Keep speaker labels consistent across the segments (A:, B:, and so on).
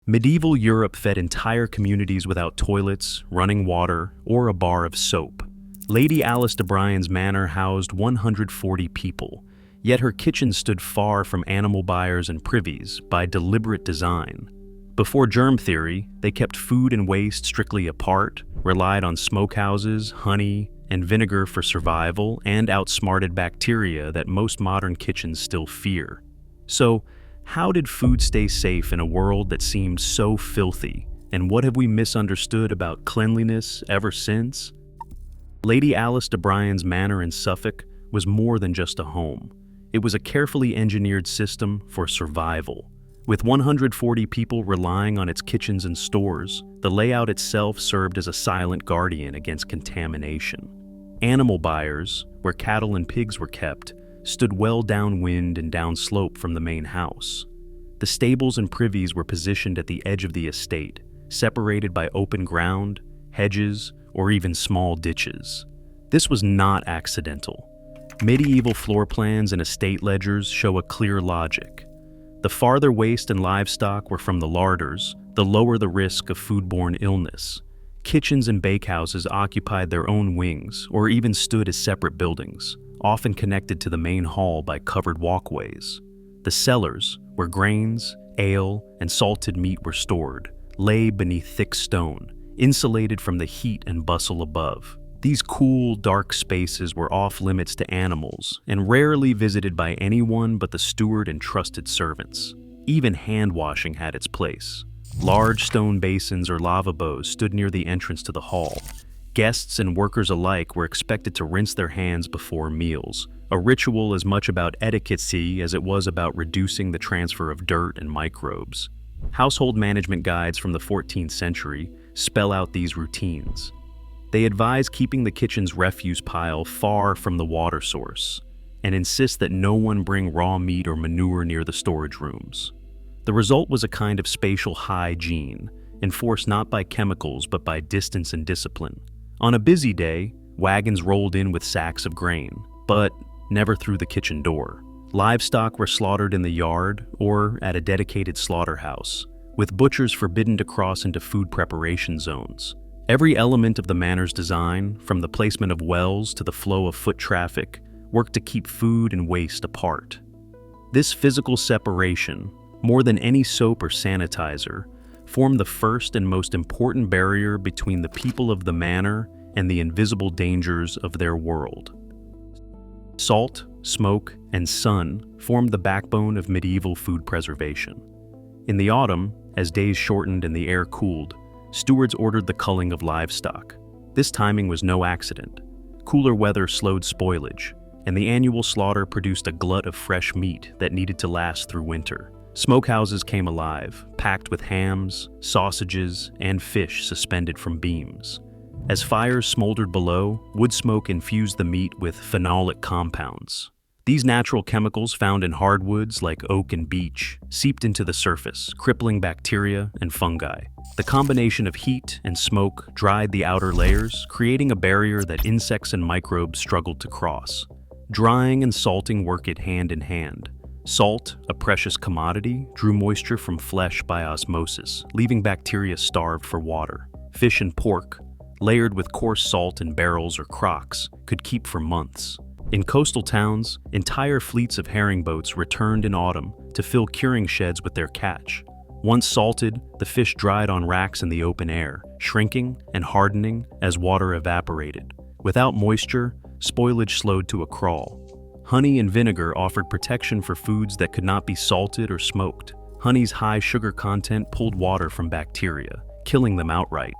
A: Medieval Europe fed entire communities without toilets, running water, or a bar of soap. Lady Alice de Brien's manor housed 140 people, yet her kitchen stood far from animal byres and privies by deliberate design. Before germ theory, they kept food and waste strictly apart, relied on smokehouses, honey, and vinegar for survival, and outsmarted bacteria that most modern kitchens still fear. So, how did food stay safe in a world that seemed so filthy? And what have we misunderstood about cleanliness ever since? Lady Alice de Brien's manor in Suffolk was more than just a home. It was a carefully engineered system for survival. With 140 people relying on its kitchens and stores, the layout itself served as a silent guardian against contamination. Animal byres, where cattle and pigs were kept, stood well downwind and downslope from the main house. The stables and privies were positioned at the edge of the estate, separated by open ground, hedges, or even small ditches. This was not accidental. Medieval floor plans and estate ledgers show a clear logic. The farther waste and livestock were from the larders, the lower the risk of foodborne illness. Kitchens and bakehouses occupied their own wings or even stood as separate buildings, often connected to the main hall by covered walkways. The cellars, where grains, ale, and salted meat were stored, lay beneath thick stone, insulated from the heat and bustle above. These cool, dark spaces were off-limits to animals and rarely visited by anyone but the steward and trusted servants. Even hand-washing had its place. Large stone basins or lavabos stood near the entrance to the hall. Guests and workers alike were expected to rinse their hands before meals, a ritual as much about etiquette as it was about reducing the transfer of dirt and microbes. Household management guides from the 14th century spell out these routines. They advise keeping the kitchen's refuse pile far from the water source and insist that no one bring raw meat or manure near the storage rooms. The result was a kind of spatial hygiene, enforced not by chemicals but by distance and discipline. On a busy day, wagons rolled in with sacks of grain, but never through the kitchen door. Livestock were slaughtered in the yard or at a dedicated slaughterhouse, with butchers forbidden to cross into food preparation zones. Every element of the manor's design, from the placement of wells to the flow of foot traffic, worked to keep food and waste apart. This physical separation, more than any soap or sanitizer, formed the first and most important barrier between the people of the manor and the invisible dangers of their world. Salt, smoke, and sun formed the backbone of medieval food preservation. In the autumn, as days shortened and the air cooled, stewards ordered the culling of livestock. This timing was no accident. Cooler weather slowed spoilage, and the annual slaughter produced a glut of fresh meat that needed to last through winter. Smokehouses came alive, packed with hams, sausages, and fish suspended from beams. As fires smoldered below, wood smoke infused the meat with phenolic compounds. These natural chemicals found in hardwoods like oak and beech seeped into the surface, crippling bacteria and fungi. The combination of heat and smoke dried the outer layers, creating a barrier that insects and microbes struggled to cross. Drying and salting worked hand in hand. Salt, a precious commodity, drew moisture from flesh by osmosis, leaving bacteria starved for water. Fish and pork, layered with coarse salt in barrels or crocks, could keep for months. In coastal towns, entire fleets of herring boats returned in autumn to fill curing sheds with their catch. Once salted, the fish dried on racks in the open air, shrinking and hardening as water evaporated. Without moisture, spoilage slowed to a crawl. Honey and vinegar offered protection for foods that could not be salted or smoked. Honey's high sugar content pulled water from bacteria, killing them outright.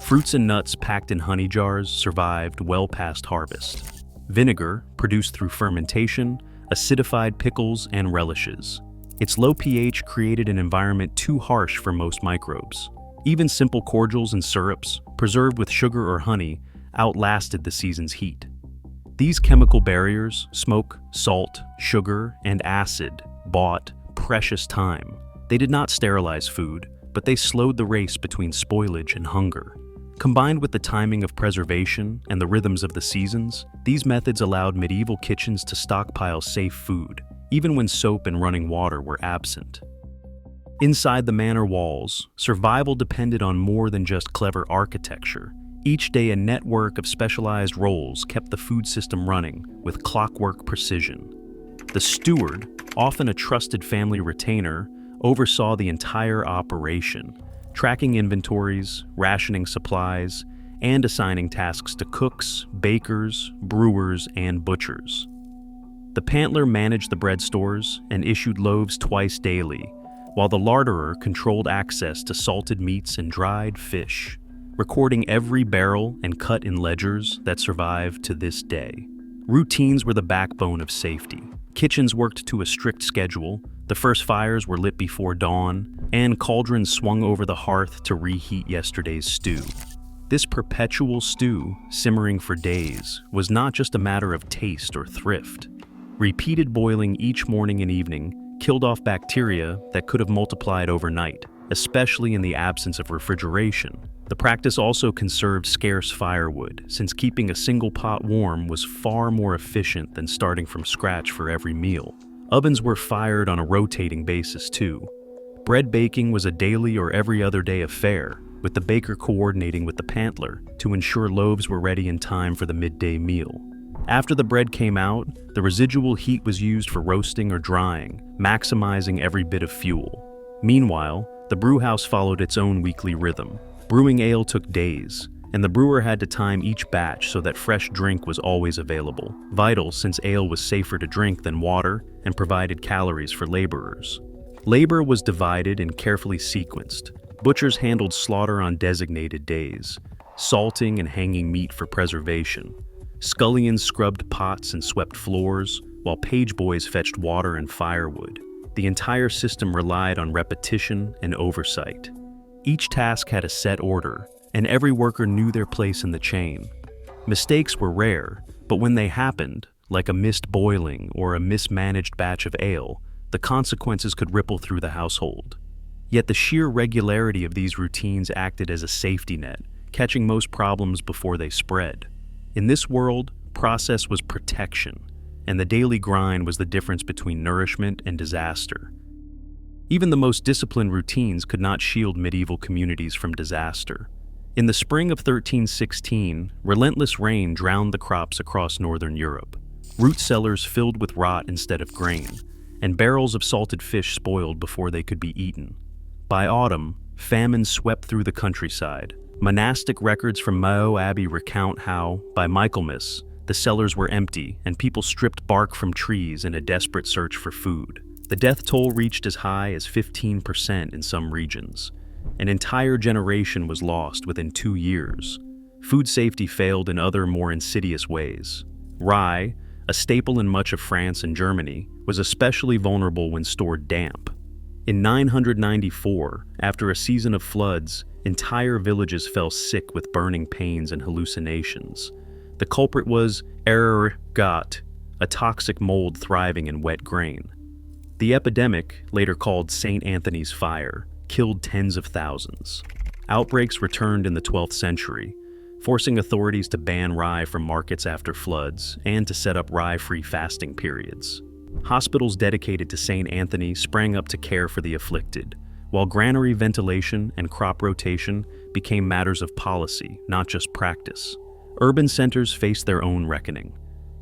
A: Fruits and nuts packed in honey jars survived well past harvest. Vinegar, produced through fermentation, acidified pickles and relishes. Its low pH created an environment too harsh for most microbes. Even simple cordials and syrups, preserved with sugar or honey, outlasted the season's heat. These chemical barriers, smoke, salt, sugar, and acid, bought precious time. They did not sterilize food, but they slowed the race between spoilage and hunger. Combined with the timing of preservation and the rhythms of the seasons, these methods allowed medieval kitchens to stockpile safe food, even when soap and running water were absent. Inside the manor walls, survival depended on more than just clever architecture. Each day, a network of specialized roles kept the food system running with clockwork precision. The steward, often a trusted family retainer, oversaw the entire operation, tracking inventories, rationing supplies, and assigning tasks to cooks, bakers, brewers, and butchers. The pantler managed the bread stores and issued loaves twice daily, while the larderer controlled access to salted meats and dried fish, recording every barrel and cut in ledgers that survive to this day. Routines were the backbone of safety. Kitchens worked to a strict schedule, the first fires were lit before dawn, and cauldrons swung over the hearth to reheat yesterday's stew. This perpetual stew, simmering for days, was not just a matter of taste or thrift. Repeated boiling each morning and evening killed off bacteria that could have multiplied overnight, especially in the absence of refrigeration. The practice also conserved scarce firewood, since keeping a single pot warm was far more efficient than starting from scratch for every meal. Ovens were fired on a rotating basis too. Bread baking was a daily or every other day affair, with the baker coordinating with the pantler to ensure loaves were ready in time for the midday meal. After the bread came out, the residual heat was used for roasting or drying, maximizing every bit of fuel. Meanwhile, the brewhouse followed its own weekly rhythm. Brewing ale took days, and the brewer had to time each batch so that fresh drink was always available, vital since ale was safer to drink than water and provided calories for laborers. Labor was divided and carefully sequenced. Butchers handled slaughter on designated days, salting and hanging meat for preservation. Scullions scrubbed pots and swept floors, while page boys fetched water and firewood. The entire system relied on repetition and oversight. Each task had a set order, and every worker knew their place in the chain. Mistakes were rare, but when they happened, like a missed boiling or a mismanaged batch of ale, the consequences could ripple through the household. Yet the sheer regularity of these routines acted as a safety net, catching most problems before they spread. In this world, process was protection, and the daily grind was the difference between nourishment and disaster. Even the most disciplined routines could not shield medieval communities from disaster. In the spring of 1316, relentless rain drowned the crops across northern Europe. Root cellars filled with rot instead of grain, and barrels of salted fish spoiled before they could be eaten. By autumn, famine swept through the countryside. Monastic records from Mayo Abbey recount how, by Michaelmas, the cellars were empty and people stripped bark from trees in a desperate search for food. The death toll reached as high as 15% in some regions. An entire generation was lost within 2 years. Food safety failed in other more insidious ways. Rye, a staple in much of France and Germany, was especially vulnerable when stored damp. In 994, after a season of floods, entire villages fell sick with burning pains and hallucinations. The culprit was ergot, a toxic mold thriving in wet grain. The epidemic, later called St. Anthony's Fire, killed tens of thousands. Outbreaks returned in the 12th century, forcing authorities to ban rye from markets after floods and to set up rye-free fasting periods. Hospitals dedicated to St. Anthony sprang up to care for the afflicted, while granary ventilation and crop rotation became matters of policy, not just practice. Urban centers faced their own reckoning.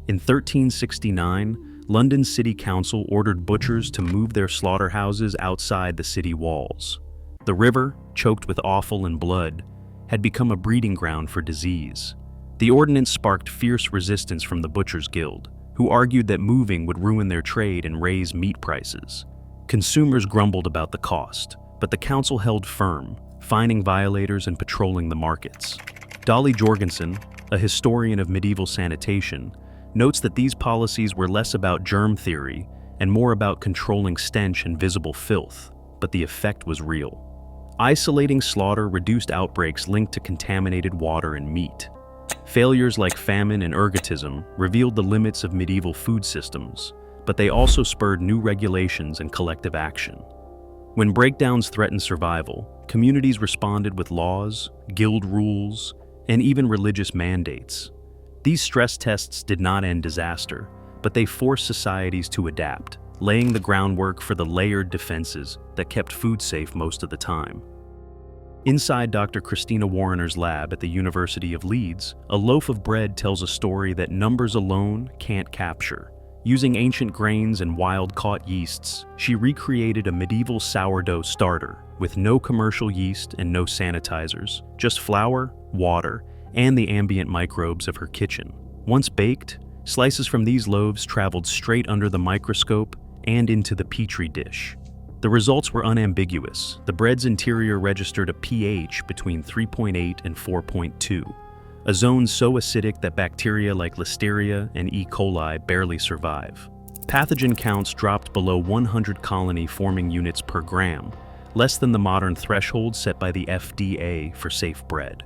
A: In 1369, London City Council ordered butchers to move their slaughterhouses outside the city walls. The river, choked with offal and blood, had become a breeding ground for disease. The ordinance sparked fierce resistance from the Butchers' Guild, who argued that moving would ruin their trade and raise meat prices. Consumers grumbled about the cost, but the council held firm, fining violators and patrolling the markets. Dolly Jorgensen, a historian of medieval sanitation, notes that these policies were less about germ theory and more about controlling stench and visible filth, but the effect was real. Isolating slaughter reduced outbreaks linked to contaminated water and meat. Failures like famine and ergotism revealed the limits of medieval food systems, but they also spurred new regulations and collective action. When breakdowns threatened survival, communities responded with laws, guild rules, and even religious mandates. These stress tests did not end disaster, but they forced societies to adapt. laying the groundwork for the layered defenses that kept food safe most of the time. Inside Dr. Christina Warrener's lab at the University of Leeds, a loaf of bread tells a story that numbers alone can't capture. Using ancient grains and wild-caught yeasts, she recreated a medieval sourdough starter with no commercial yeast and no sanitizers, just flour, water, and the ambient microbes of her kitchen. Once baked, slices from these loaves traveled straight under the microscope and into the petri dish. The results were unambiguous. The bread's interior registered a pH between 3.8 and 4.2, a zone so acidic that bacteria like Listeria and E. coli barely survive. Pathogen counts dropped below 100 colony-forming units per gram, less than the modern threshold set by the FDA for safe bread.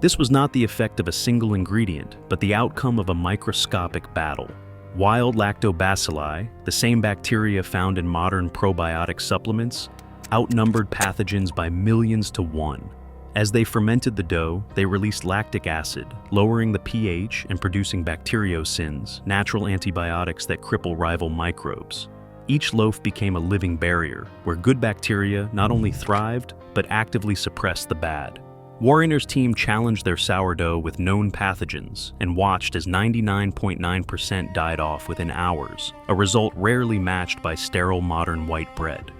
A: This was not the effect of a single ingredient, but the outcome of a microscopic battle. Wild lactobacilli, the same bacteria found in modern probiotic supplements, outnumbered pathogens by millions to one. As they fermented the dough, they released lactic acid, lowering the pH and producing bacteriocins, natural antibiotics that cripple rival microbes. Each loaf became a living barrier, where good bacteria not only thrived, but actively suppressed the bad. Warrener's team challenged their sourdough with known pathogens and watched as 99.9% died off within hours, a result rarely matched by sterile modern white bread.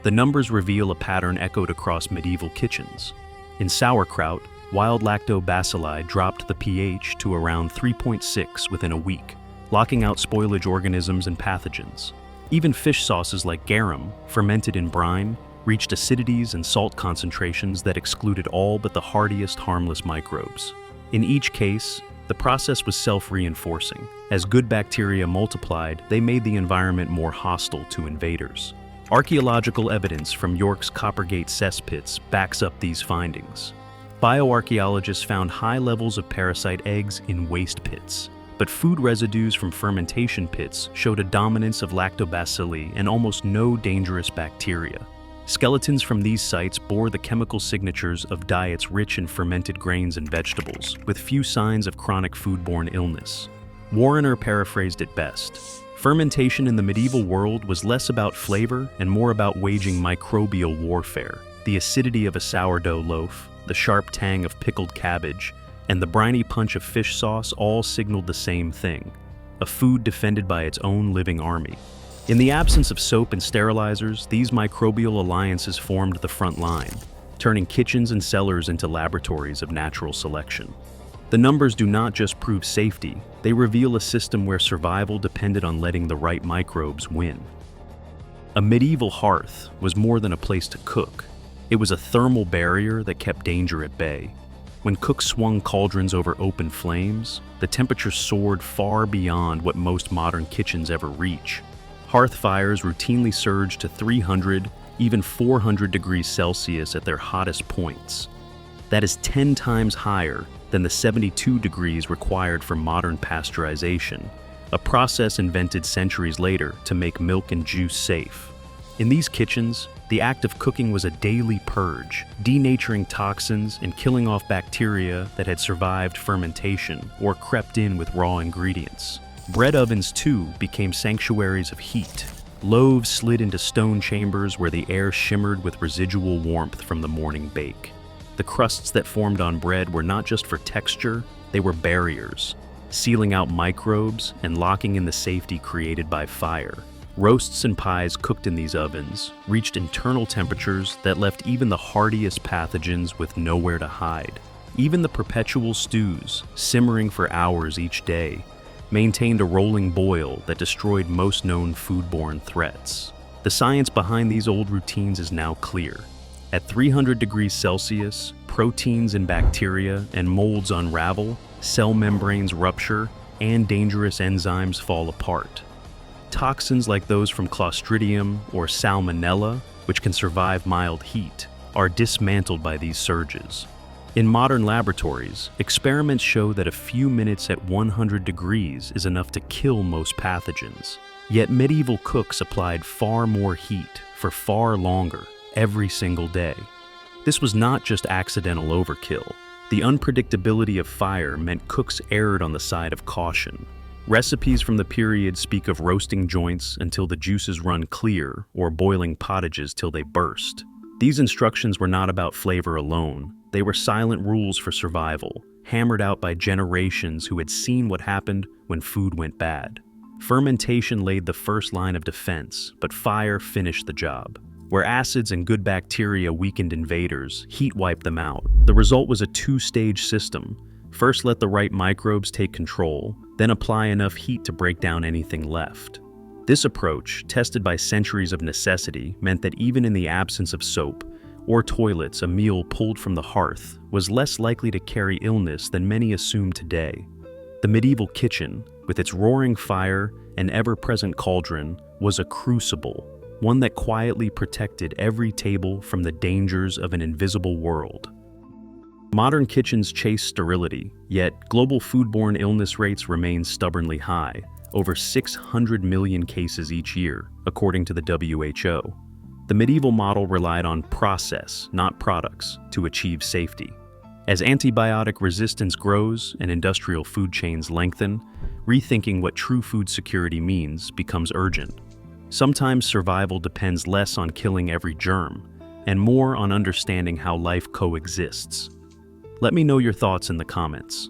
A: The numbers reveal a pattern echoed across medieval kitchens. In sauerkraut, wild lactobacilli dropped the pH to around 3.6 within a week, locking out spoilage organisms and pathogens. Even fish sauces like garum, fermented in brine, reached acidities and salt concentrations that excluded all but the hardiest harmless microbes. In each case, the process was self-reinforcing. As good bacteria multiplied, they made the environment more hostile to invaders. Archaeological evidence from York's Coppergate cesspits backs up these findings. Bioarchaeologists found high levels of parasite eggs in waste pits, but food residues from fermentation pits showed a dominance of lactobacilli and almost no dangerous bacteria. Skeletons from these sites bore the chemical signatures of diets rich in fermented grains and vegetables, with few signs of chronic foodborne illness. Warrener paraphrased it best. Fermentation in the medieval world was less about flavor and more about waging microbial warfare. The acidity of a sourdough loaf, the sharp tang of pickled cabbage, and the briny punch of fish sauce all signaled the same thing: a food defended by its own living army. In the absence of soap and sterilizers, these microbial alliances formed the front line, turning kitchens and cellars into laboratories of natural selection. The numbers do not just prove safety, they reveal a system where survival depended on letting the right microbes win. A medieval hearth was more than a place to cook. It was a thermal barrier that kept danger at bay. When cooks swung cauldrons over open flames, the temperature soared far beyond what most modern kitchens ever reach. Hearth fires routinely surged to 300, even 400 degrees Celsius at their hottest points. That is 10 times higher than the 72 degrees required for modern pasteurization, a process invented centuries later to make milk and juice safe. In these kitchens, the act of cooking was a daily purge, denaturing toxins and killing off bacteria that had survived fermentation or crept in with raw ingredients. Bread ovens, too, became sanctuaries of heat. Loaves slid into stone chambers where the air shimmered with residual warmth from the morning bake. The crusts that formed on bread were not just for texture, they were barriers, sealing out microbes and locking in the safety created by fire. Roasts and pies cooked in these ovens reached internal temperatures that left even the hardiest pathogens with nowhere to hide. Even the perpetual stews, simmering for hours each day, maintained a rolling boil that destroyed most known foodborne threats. The science behind these old routines is now clear. At 300 degrees Celsius, proteins in bacteria and molds unravel, cell membranes rupture, and dangerous enzymes fall apart. Toxins like those from Clostridium or Salmonella, which can survive mild heat, are dismantled by these surges. In modern laboratories, experiments show that a few minutes at 100 degrees is enough to kill most pathogens. Yet medieval cooks applied far more heat for far longer, every single day. This was not just accidental overkill. The unpredictability of fire meant cooks erred on the side of caution. Recipes from the period speak of roasting joints until the juices run clear or boiling pottages till they burst. These instructions were not about flavor alone. They were silent rules for survival, hammered out by generations who had seen what happened when food went bad. Fermentation laid the first line of defense, but fire finished the job. Where acids and good bacteria weakened invaders, heat wiped them out. The result was a two-stage system. First, let the right microbes take control, then apply enough heat to break down anything left. This approach, tested by centuries of necessity, meant that even in the absence of soap or toilets, a meal pulled from the hearth was less likely to carry illness than many assume today. The medieval kitchen, with its roaring fire and ever-present cauldron, was a crucible, one that quietly protected every table from the dangers of an invisible world. Modern kitchens chase sterility, yet global foodborne illness rates remain stubbornly high, over 600 million cases each year, according to the WHO. The medieval model relied on process, not products, to achieve safety. As antibiotic resistance grows and industrial food chains lengthen, rethinking what true food security means becomes urgent. Sometimes survival depends less on killing every germ, and more on understanding how life coexists. Let me know your thoughts in the comments.